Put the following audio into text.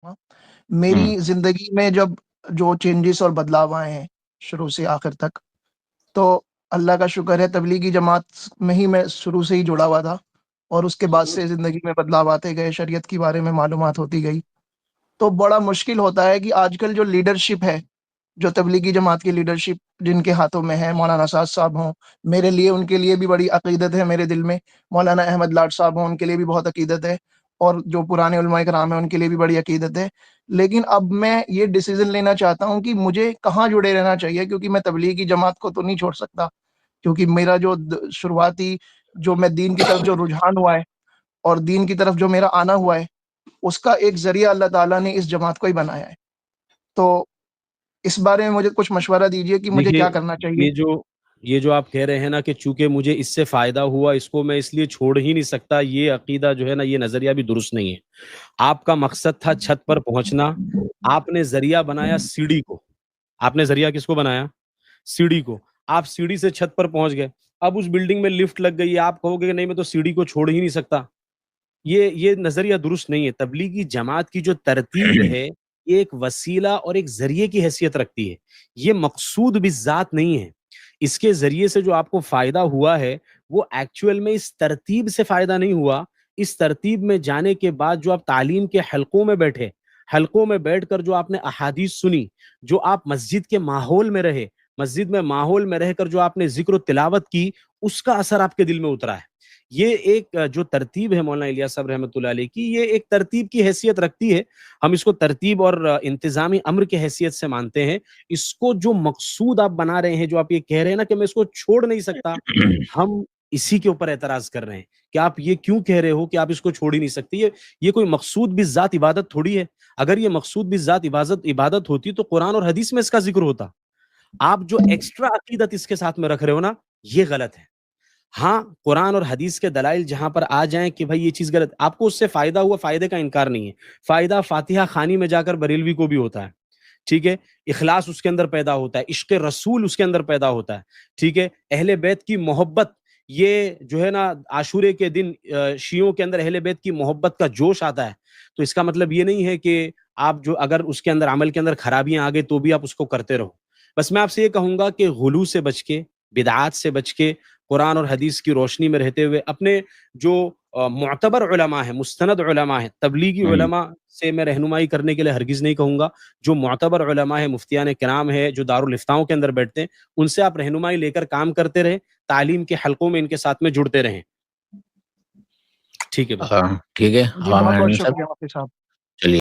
ہاں، ہوں میری زندگی میں جب جو چینجز اور بدلاؤ آئے ہیں شروع سے آخر تک، تو اللہ کا شکر ہے تبلیغی جماعت میں ہی میں شروع سے ہی جڑا ہوا تھا، اور اس کے بعد سے زندگی میں بدلاؤ آتے گئے، شریعت کے بارے میں معلومات ہوتی گئی۔ تو بڑا مشکل ہوتا ہے کہ آج کل جو لیڈرشپ ہے، جو تبلیغی جماعت کی لیڈرشپ جن کے ہاتھوں میں ہے، مولانا سعد صاحب ہوں، میرے لیے ان کے لیے بھی بڑی عقیدت ہے میرے دل میں، مولانا احمد لاڈ صاحب ہوں، ان کے لیے بھی بہت عقیدت ہے، اور جو پرانے علماء کرام ہیں ان کے لیے بھی بڑی عقیدت ہے۔ لیکن اب میں یہ ڈیسیژن لینا چاہتا ہوں کہ مجھے کہاں جڑے رہنا چاہیے، کیونکہ میں تبلیغی جماعت کو تو نہیں چھوڑ سکتا، کیونکہ میرا جو شروعاتی جو میں دین کی طرف جو رجحان ہوا ہے، اور دین کی طرف جو میرا آنا ہوا ہے، اس کا ایک ذریعہ اللہ تعالیٰ نے اس جماعت کو ہی بنایا ہے۔ تو اس بارے میں مجھے کچھ مشورہ دیجیے کہ مجھے دیکھیے، کیا کرنا چاہیے۔ یہ جو آپ کہہ رہے ہیں نا کہ چونکہ مجھے اس سے فائدہ ہوا، اس کو میں اس لیے چھوڑ ہی نہیں سکتا، یہ عقیدہ جو ہے نا، یہ نظریہ بھی درست نہیں ہے۔ آپ کا مقصد تھا چھت پر پہنچنا، آپ نے ذریعہ بنایا سیڑھی کو۔ آپ نے ذریعہ کس کو بنایا؟ سیڑھی کو۔ آپ سیڑھی سے چھت پر پہنچ گئے، اب اس بلڈنگ میں لفٹ لگ گئی ہے، آپ کہو گے کہ نہیں میں تو سیڑھی کو چھوڑ ہی نہیں سکتا۔ یہ نظریہ درست نہیں ہے۔ تبلیغی جماعت کی جو ترتیب ہے، یہ ایک وسیلہ اور ایک ذریعے کی حیثیت رکھتی ہے، یہ مقصود بالذات نہیں ہے۔ اس کے ذریعے سے جو آپ کو فائدہ ہوا ہے، وہ ایکچوئل میں اس ترتیب سے فائدہ نہیں ہوا۔ اس ترتیب میں جانے کے بعد جو آپ تعلیم کے حلقوں میں بیٹھے، حلقوں میں بیٹھ کر جو آپ نے احادیث سنی، جو آپ مسجد کے ماحول میں رہے، مسجد میں ماحول میں رہ کر جو آپ نے ذکر و تلاوت کی، اس کا اثر آپ کے دل میں اترا ہے۔ یہ ایک جو ترتیب ہے مولانا الیاس صاحب رحمۃ اللہ علیہ کی، یہ ایک ترتیب کی حیثیت رکھتی ہے۔ ہم اس کو ترتیب اور انتظامی امر کی حیثیت سے مانتے ہیں۔ اس کو جو مقصود آپ بنا رہے ہیں، جو آپ یہ کہہ رہے ہیں نا کہ میں اس کو چھوڑ نہیں سکتا، ہم اسی کے اوپر اعتراض کر رہے ہیں کہ آپ یہ کیوں کہہ رہے ہو کہ آپ اس کو چھوڑ ہی نہیں سکتے۔ یہ کوئی مقصود بالذات عبادت تھوڑی ہے۔ اگر یہ مقصود بالذات عبادت ہوتی تو قرآن اور حدیث میں اس کا ذکر ہوتا۔ آپ جو ایکسٹرا عقیدت اس کے ساتھ میں رکھ رہے ہو نا، یہ غلط ہے۔ ہاں، قرآن اور حدیث کے دلائل جہاں پر آ جائیں کہ بھائی یہ چیز غلط، آپ کو اس سے فائدہ ہوا، فائدے کا انکار نہیں ہے۔ فائدہ فاتحہ خانی میں جا کر بریلوی کو بھی ہوتا ہے، ٹھیک ہے، اخلاص اس کے اندر پیدا ہوتا ہے، عشق رسول اس کے اندر پیدا ہوتا ہے، ٹھیک ہے، اہل بیت کی محبت، یہ جو ہے نا عاشورے کے دن شیعوں کے اندر اہل بیت کی محبت کا جوش آتا ہے۔ تو اس کا مطلب یہ نہیں ہے کہ آپ جو اگر اس کے اندر عمل کے اندر خرابیاں آ گئی تو بھی آپ اس کو کرتے رہو۔ بس میں آپ سے یہ کہوں گا کہ غلو سے بچ کے، بدعات سے بچ کے، قرآن اور حدیث کی روشنی میں رہتے ہوئے اپنے جو معتبر علماء ہیں، مستند علماء ہیں، تبلیغی علماء سے میں رہنمائی کرنے کے لیے ہرگز نہیں کہوں گا۔ جو معتبر علماء ہیں، مفتیان کرام ہیں، جو دارالافتاؤں کے اندر بیٹھتے ہیں، ان سے آپ رہنمائی لے کر کام کرتے رہیں، تعلیم کے حلقوں میں ان کے ساتھ میں جڑتے رہیں۔ ٹھیک ہے بھائی، جی، چلیے۔ بہت بہت شکریہ مفتی صاحب۔ چلیے۔